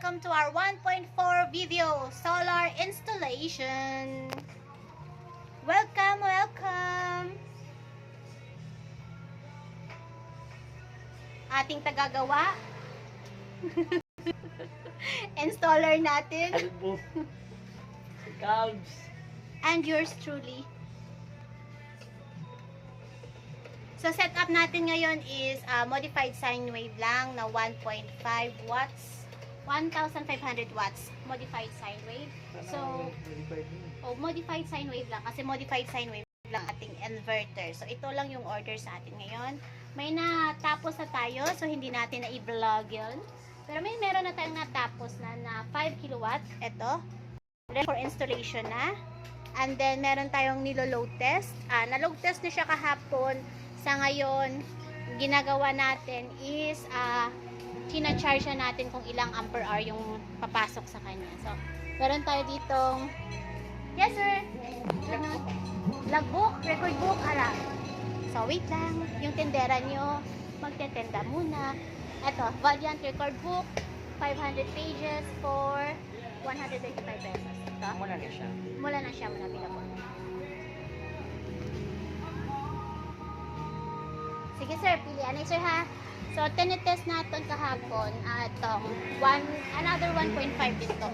welcome to our 1.4 video solar installation. Welcome, welcome. Ating tagagawa. Installer natin. Albo. Cubs. And yours truly. So, setup natin ngayon is modified sine wave lang na 1.5 watts. 1,500 watts. Modified sine wave. So, modified sine wave lang. Kasi modified sine wave lang ating inverter. So, ito lang yung order sa atin ngayon. May natapos na tayo. So, hindi natin na i-vlog yun. Pero meron na tayong natapos na 5 kilowatts. Ito. Ready for installation na. And then, meron tayong nilo-load test. Na-load test na siya kahapon. Sa ngayon, ginagawa natin is kina-charge na natin kung ilang ampere hour yung papasok sa kanya. So, meron tayo ditong yes sir! Logbook, record book, ala. So, wait lang. Yung tendera nyo, magtetenda muna. Ito, Valiant record book, 500 pages for 125 pesos. Ito. Mula na siya. Mula na siya, mula bila po. Sige sir, pilihan sir ha. So, tinitest natin kahapon at another 1.5 dito.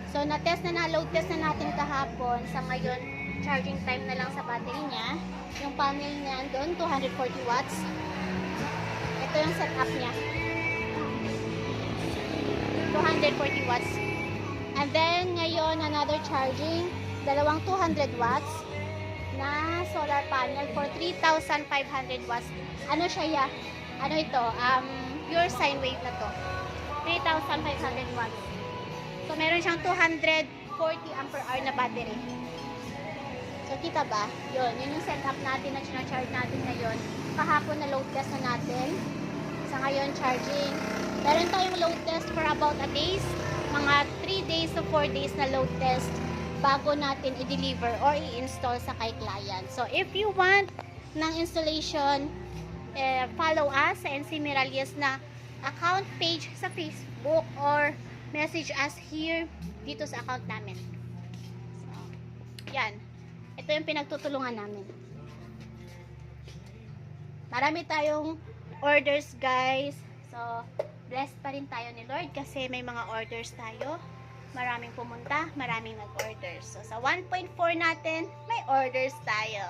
So, na-test na-load test na natin kahapon. Sa ngayon, charging time na lang sa battery niya. Yung panel niya doon, 240 watts. Ito yung setup niya. 240 watts. And then, ngayon, another charging. Dalawang 200 watts na solar panel for 3,500 watts. Ano siya ya? Ano ito? Pure sine wave na to. 3,500 watts. So, meron siyang 240 ampere hour na battery. So, kita ba? Yun yung setup natin na charge natin ngayon. Kahapon na load test na natin. Sa ngayon, charging. Meron tayong load test for about a days. Mga 3 days to 4 days na load test bago natin i-deliver or i-install sa kay client. So, if you want ng installation, follow us sa NC Miralles na account page sa Facebook or message us here dito sa account namin. So, yan. Ito yung pinagtutulungan namin. Marami tayong orders, guys. So, blessed pa rin tayo ni Lord kasi may mga orders tayo. Maraming pumunta, maraming nag-order. So, sa 1.4 natin, may orders tayo.